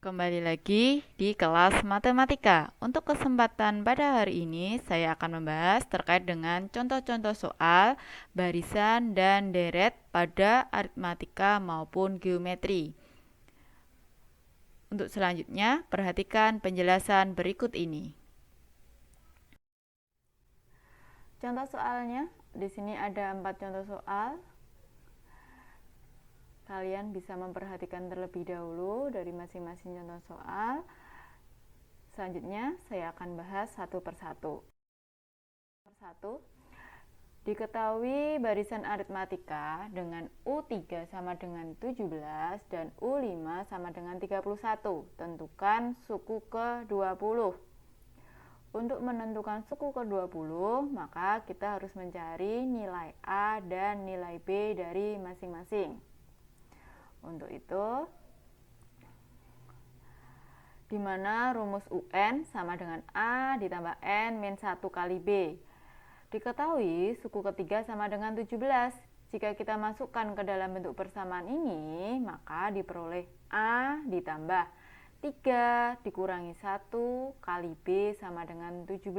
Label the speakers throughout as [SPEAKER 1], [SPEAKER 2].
[SPEAKER 1] Kembali lagi di kelas matematika. Untuk kesempatan pada hari ini, saya akan membahas terkait dengan contoh-contoh soal, barisan, dan deret pada aritmatika maupun geometri. Untuk selanjutnya, perhatikan penjelasan berikut ini. Contoh soalnya, di sini ada 4 contoh soal. Kalian bisa memperhatikan terlebih dahulu dari masing-masing contoh soal. Selanjutnya, saya akan bahas satu persatu. Diketahui barisan aritmatika dengan U3 sama dengan 17 dan U5 sama dengan 31. Tentukan suku ke-20. Untuk menentukan suku ke-20, maka kita harus mencari nilai A dan nilai B dari masing-masing. Untuk itu, di mana rumus UN sama dengan A ditambah N min 1 kali B. Diketahui suku ketiga sama dengan 17. Jika kita masukkan ke dalam bentuk persamaan ini, maka diperoleh A ditambah 3 dikurangi 1 kali B sama dengan 17.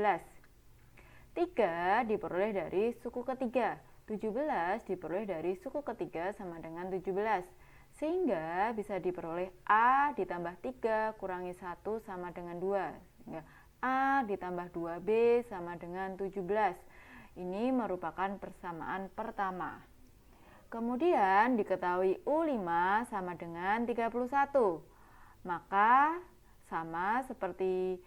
[SPEAKER 1] 3 diperoleh dari suku ketiga, 17 diperoleh dari suku ketiga sama dengan 17. Sehingga bisa diperoleh A ditambah 3 kurangi 1 sama dengan 2. Sehingga A ditambah 2B sama dengan 17. Ini merupakan persamaan pertama. Kemudian diketahui U5 sama dengan 31. Maka sama seperti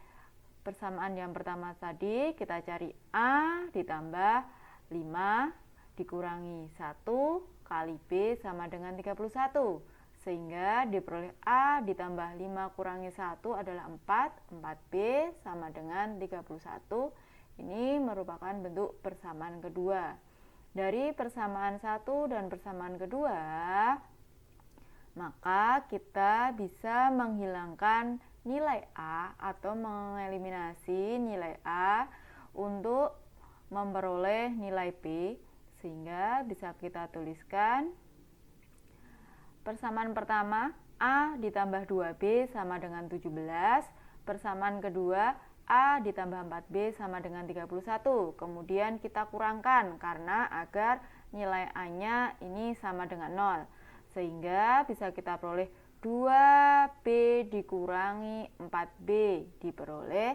[SPEAKER 1] persamaan yang pertama tadi, kita cari A ditambah 5 dikurangi 1 kali B sama dengan 31. Sehingga diperoleh A ditambah 5 kurangi 1 adalah 4. 4B sama dengan 31. Ini merupakan bentuk persamaan kedua. Dari persamaan 1 dan persamaan kedua, maka kita bisa menghilangkan nilai A atau mengeliminasi nilai A untuk memperoleh nilai B, sehingga bisa kita tuliskan persamaan pertama A ditambah 2B sama dengan 17, persamaan kedua A ditambah 4B sama dengan 31. Kemudian kita kurangkan karena agar nilai A-nya ini sama dengan 0. Sehingga bisa kita peroleh 2B dikurangi 4B diperoleh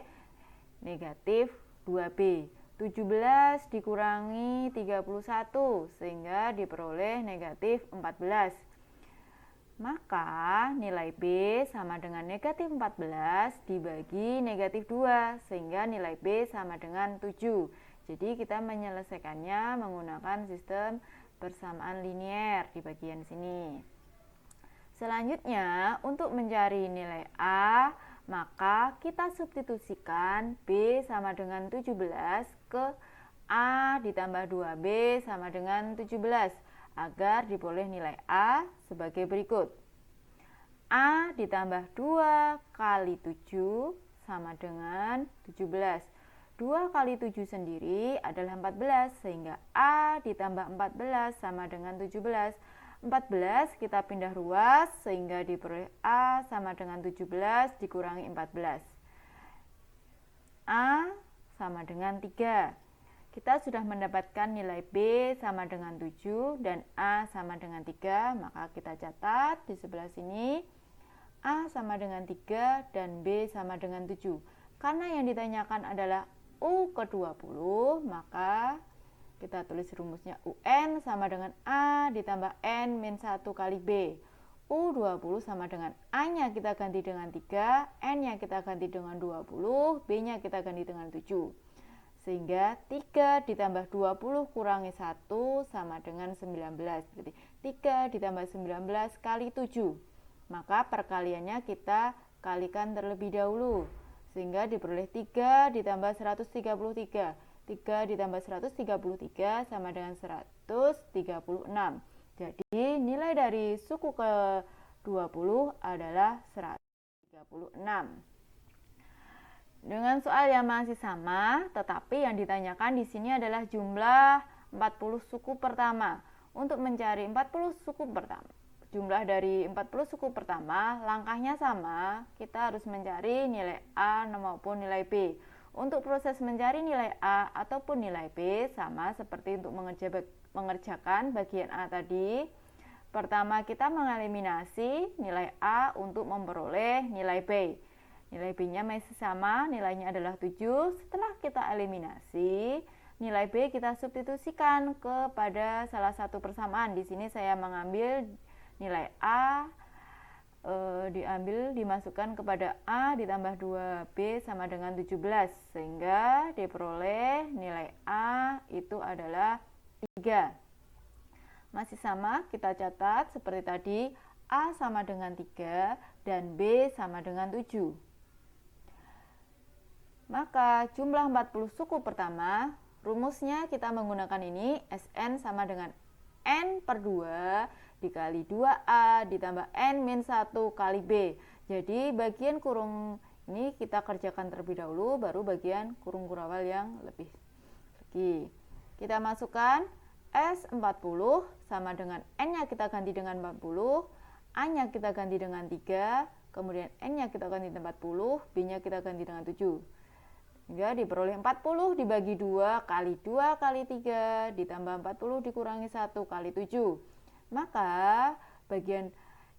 [SPEAKER 1] negatif 2B. 17 dikurangi 31 sehingga diperoleh negatif 14. Maka nilai B sama dengan negatif 14 dibagi negatif 2 sehingga nilai B sama dengan 7. Jadi kita menyelesaikannya menggunakan sistem persamaan linier di bagian sini. Selanjutnya, untuk mencari nilai A, maka kita substitusikan B sama dengan 17 ke A ditambah 2B sama dengan 17 agar diperoleh nilai A sebagai berikut. A ditambah 2 kali 7 sama dengan 17. 2 kali 7 sendiri adalah 14, sehingga A ditambah 14 sama dengan 17. 14 kita pindah ruas sehingga diperoleh A sama dengan 17 dikurangi 14. A sama dengan 3. Kita sudah mendapatkan nilai B sama dengan 7 dan A sama dengan 3, maka kita catat di sebelah sini A sama dengan 3 dan B sama dengan 7. Karena yang ditanyakan adalah U ke-20, maka kita tulis rumusnya UN sama dengan A ditambah N min 1 kali B. U20 sama dengan A-nya kita ganti dengan 3, N-nya kita ganti dengan 20, B-nya kita ganti dengan 7. Sehingga 3 ditambah 20 kurangi 1 sama dengan 19. Berarti 3 ditambah 19 kali 7. Maka perkaliannya kita kalikan terlebih dahulu. Sehingga diperoleh 3 ditambah 133. 3 ditambah 133 sama dengan 136. Jadi nilai dari suku ke-20 adalah 136. Dengan soal yang masih sama, tetapi yang ditanyakan di sini adalah jumlah 40 suku pertama. Untuk mencari 40 suku pertama, jumlah dari 40 suku pertama, langkahnya sama, kita harus mencari nilai A maupun nilai B. Untuk proses mencari nilai A ataupun nilai B sama seperti untuk mengerjakan bagian A tadi. Pertama kita mengeliminasi nilai A untuk memperoleh nilai B. Nilai B-nya masih sama, nilainya adalah 7. Setelah kita eliminasi, nilai B kita substitusikan kepada salah satu persamaan. Di sini saya mengambil nilai A dimasukkan kepada A ditambah 2B sama dengan 17, sehingga diperoleh nilai A itu adalah 3. Masih sama, kita catat seperti tadi, A sama dengan 3 dan B sama dengan 7. Maka jumlah 40 suku pertama, rumusnya kita menggunakan ini, Sn sama dengan N per 2 dikali 2A ditambah N min 1 kali B. Jadi bagian kurung ini kita kerjakan terlebih dahulu, baru bagian kurung kurawal yang lebih lagi. Kita masukkan S40 sama dengan N-nya kita ganti dengan 40, A-nya kita ganti dengan 3, kemudian N-nya kita ganti dengan 40, B-nya kita ganti dengan 7. Sehingga diperoleh 40 dibagi 2 kali 2 kali 3 ditambah 40 dikurangi 1 kali 7. Maka bagian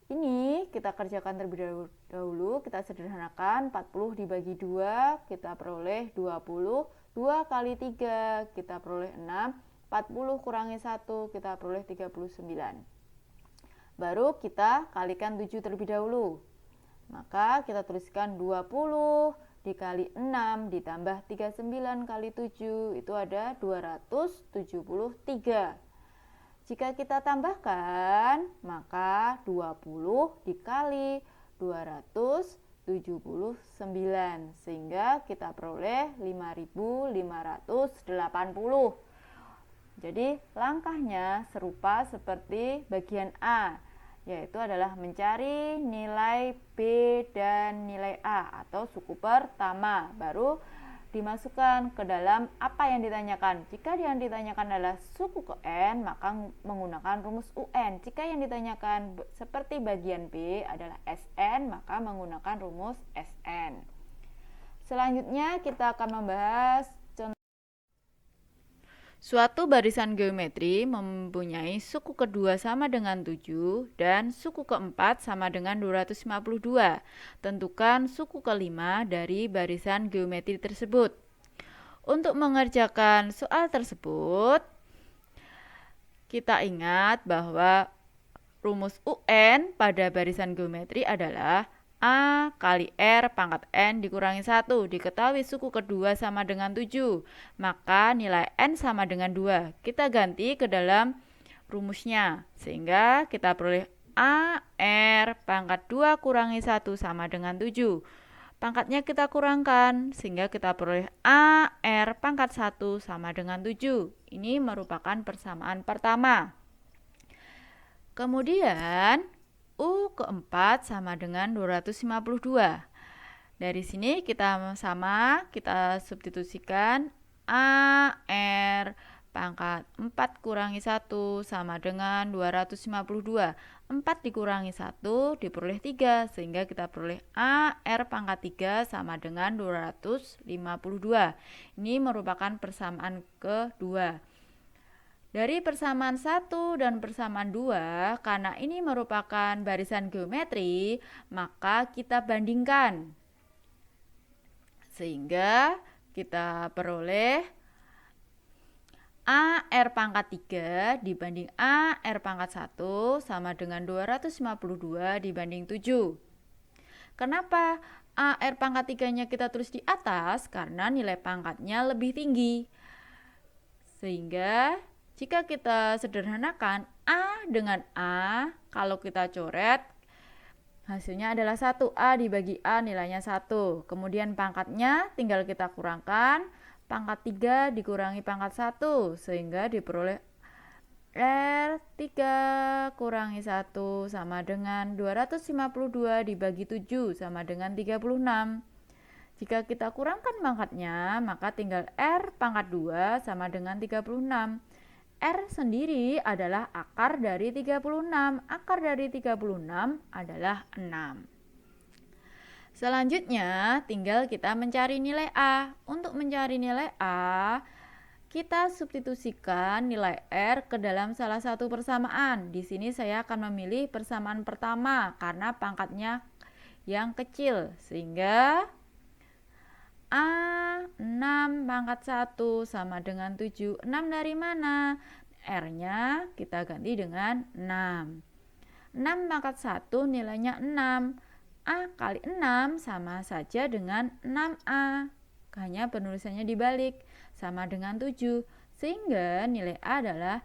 [SPEAKER 1] ini kita kerjakan terlebih dahulu, kita sederhanakan. 40 dibagi 2 kita peroleh 20, 2 kali 3 kita peroleh 6, 40 kurangi 1 kita peroleh 39. Baru kita kalikan 7 terlebih dahulu. Maka kita tuliskan 20 dikali 6 ditambah 39 kali 7 itu ada 273. Jika kita tambahkan, maka 20 dikali 279 sehingga kita peroleh 5.580. Jadi langkahnya serupa seperti bagian A, yaitu adalah mencari nilai B dan nilai A atau suku pertama, baru dimasukkan ke dalam apa yang ditanyakan. Jika yang ditanyakan adalah suku ke N, maka menggunakan rumus UN. Jika yang ditanyakan seperti bagian B adalah Sn, maka menggunakan rumus Sn. Selanjutnya kita akan membahas suatu barisan geometri mempunyai suku kedua sama dengan 7 dan suku keempat sama dengan 252. Tentukan suku kelima dari barisan geometri tersebut. Untuk mengerjakan soal tersebut, kita ingat bahwa rumus UN pada barisan geometri adalah A kali R pangkat N dikurangi 1. Diketahui suku kedua sama dengan 7, maka nilai N sama dengan 2. Kita ganti ke dalam rumusnya, sehingga kita peroleh A R pangkat 2 kurangi 1 sama dengan 7. Pangkatnya kita kurangkan, sehingga kita peroleh A R pangkat 1 sama dengan 7. Ini merupakan persamaan pertama. Kemudian U keempat sama dengan 252. Dari sini kita substitusikan A R pangkat 4 kurangi 1 sama dengan 252. 4 dikurangi 1 diperoleh 3, sehingga kita peroleh A R pangkat 3 sama dengan 252. Ini merupakan persamaan kedua. Dari persamaan 1 dan persamaan 2, karena ini merupakan barisan geometri, maka kita bandingkan. Sehingga kita peroleh A R pangkat 3 dibanding A R pangkat 1 sama dengan 252 dibanding 7. Kenapa A R pangkat 3-nya kita tulis di atas? Karena nilai pangkatnya lebih tinggi. Sehingga jika kita sederhanakan A dengan A, kalau kita coret, hasilnya adalah 1. A dibagi A nilainya 1. Kemudian pangkatnya tinggal kita kurangkan, pangkat 3 dikurangi pangkat 1, sehingga diperoleh R 3 kurangi 1 sama dengan 252 dibagi 7 sama dengan 36. Jika kita kurangkan pangkatnya, maka tinggal R pangkat 2 sama dengan 36. R sendiri adalah akar dari 36. Akar dari 36 adalah 6. Selanjutnya, tinggal kita mencari nilai A. Untuk mencari nilai A, kita substitusikan nilai R ke dalam salah satu persamaan. Di sini saya akan memilih persamaan pertama karena pangkatnya yang kecil. Sehingga A 6 pangkat 1 sama dengan 7. 6 dari mana? R-nya kita ganti dengan 6. 6 pangkat 1 nilainya 6. A kali 6 sama saja dengan 6A. Hanya penulisannya dibalik, sama dengan 7. Sehingga nilai A adalah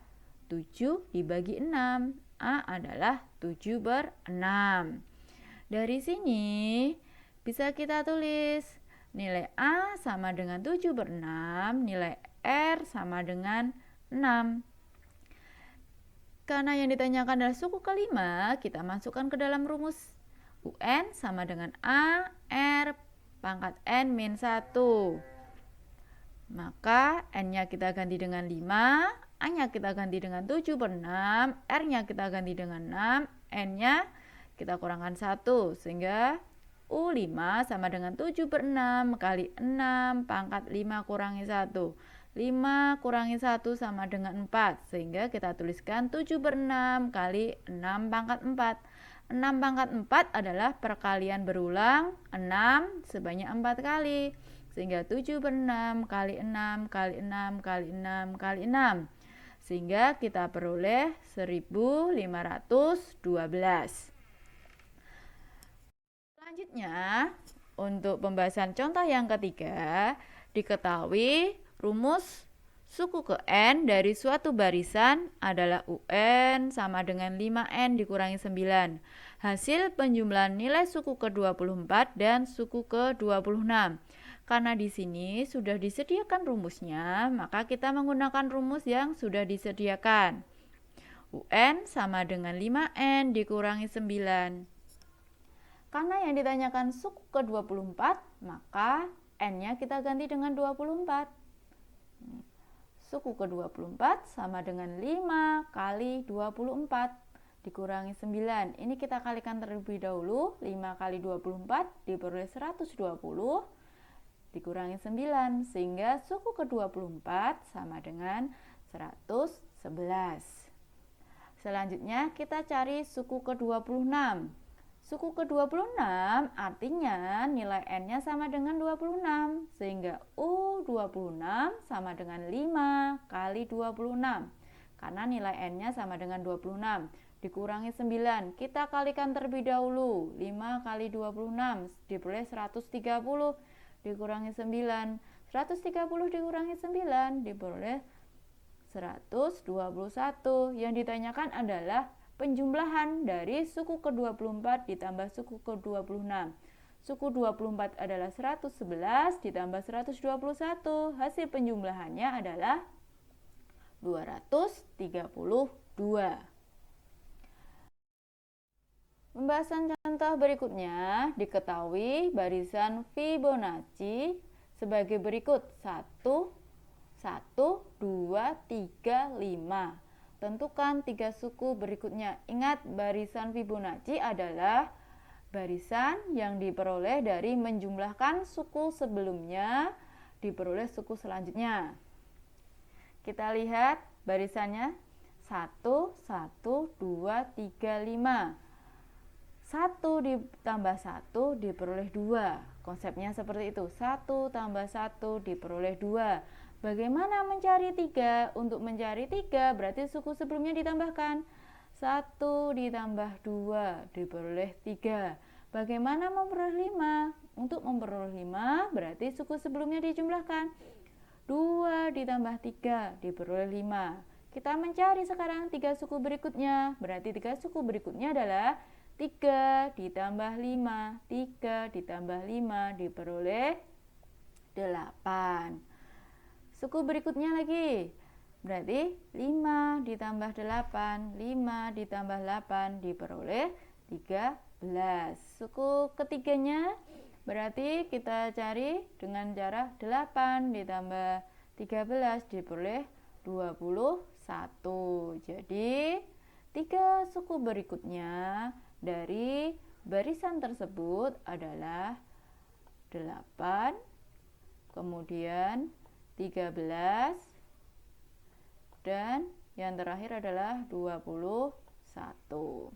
[SPEAKER 1] 7 dibagi 6. A adalah 7/6. Dari sini bisa kita tulis nilai A sama dengan 7/6, nilai R sama dengan 6. Karena yang ditanyakan adalah suku kelima, kita masukkan ke dalam rumus UN sama dengan A, R, pangkat N min 1. Maka N-nya kita ganti dengan 5, A-nya kita ganti dengan 7/6, R-nya kita ganti dengan 6, N-nya kita kurangkan 1. Sehingga U5 sama dengan 7/6 kali 6 pangkat 5 kurangi 1. 5 kurangi 1 sama dengan 4. Sehingga kita tuliskan 7/6 kali 6 pangkat 4. 6 pangkat 4 adalah perkalian berulang 6 sebanyak 4 kali. Sehingga 7/6 kali 6 kali 6 kali 6 kali 6. Sehingga kita peroleh 1512. Selanjutnya, untuk pembahasan contoh yang ketiga, diketahui rumus suku ke N dari suatu barisan adalah UN sama dengan 5N dikurangi 9. Hasil penjumlahan nilai suku ke-24 dan suku ke-26. Karena di sini sudah disediakan rumusnya, maka kita menggunakan rumus yang sudah disediakan. UN sama dengan 5N dikurangi 9. Karena yang ditanyakan suku ke-24, maka N-nya kita ganti dengan 24. Suku ke-24 sama dengan 5 kali 24 dikurangi 9. Ini kita kalikan terlebih dahulu. 5 kali 24 diperoleh 120 dikurangi 9. Sehingga suku ke-24 sama dengan 111. Selanjutnya kita cari suku ke-26. Suku ke-26 artinya nilai N-nya sama dengan 26. Sehingga U26 sama dengan 5 kali 26. Karena nilai N-nya sama dengan 26. Dikurangi 9. Kita kalikan terlebih dahulu. 5 kali 26 diperoleh 130. Dikurangi 9. 130 dikurangi 9 diperoleh 121. Yang ditanyakan adalah penjumlahan dari suku ke-24 ditambah suku ke-26. Suku 24 adalah 111 ditambah 121. Hasil penjumlahannya adalah 232. Pembahasan contoh berikutnya, diketahui barisan Fibonacci sebagai berikut. 1, 1, 2, 3, 5. Tentukan 3 suku berikutnya. Ingat, barisan Fibonacci adalah barisan yang diperoleh dari menjumlahkan suku sebelumnya diperoleh suku selanjutnya. Kita lihat barisannya 1, 1, 2, 3, 5. 1 ditambah 1 diperoleh 2. Konsepnya seperti itu. 1 tambah 1 diperoleh 2. Bagaimana mencari 3? Untuk mencari 3 berarti suku sebelumnya ditambahkan. 1 ditambah 2 diperoleh 3. Bagaimana memperoleh 5? Untuk memperoleh 5 berarti suku sebelumnya dijumlahkan. 2 ditambah 3 diperoleh 5. Kita mencari sekarang 3 suku berikutnya. Berarti 3 suku berikutnya adalah 3 ditambah 5. 3 ditambah 5 diperoleh 8. Suku berikutnya lagi, berarti 5 ditambah 8, 5 ditambah 8 diperoleh 13. Suku ketiganya berarti kita cari dengan cara 8 ditambah 13 diperoleh 21. Jadi 3 suku berikutnya dari barisan tersebut adalah 8, kemudian 13, dan yang terakhir adalah 21.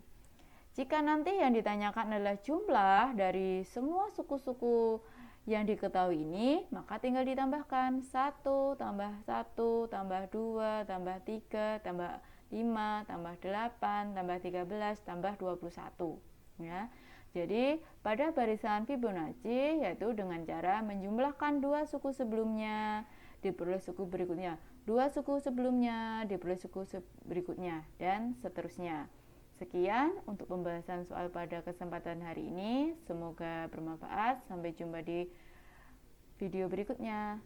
[SPEAKER 1] Jika nanti yang ditanyakan adalah jumlah dari semua suku-suku yang diketahui ini, maka tinggal ditambahkan 1 tambah 1 tambah 2 tambah 3 tambah 5 tambah 8 tambah 13 tambah 21 ya. Jadi pada barisan Fibonacci yaitu dengan cara menjumlahkan 2 suku sebelumnya diperoleh suku berikutnya, 2 suku sebelumnya diperoleh suku berikutnya, dan seterusnya. Sekian untuk pembahasan soal pada kesempatan hari ini. Semoga bermanfaat. Sampai jumpa di video berikutnya.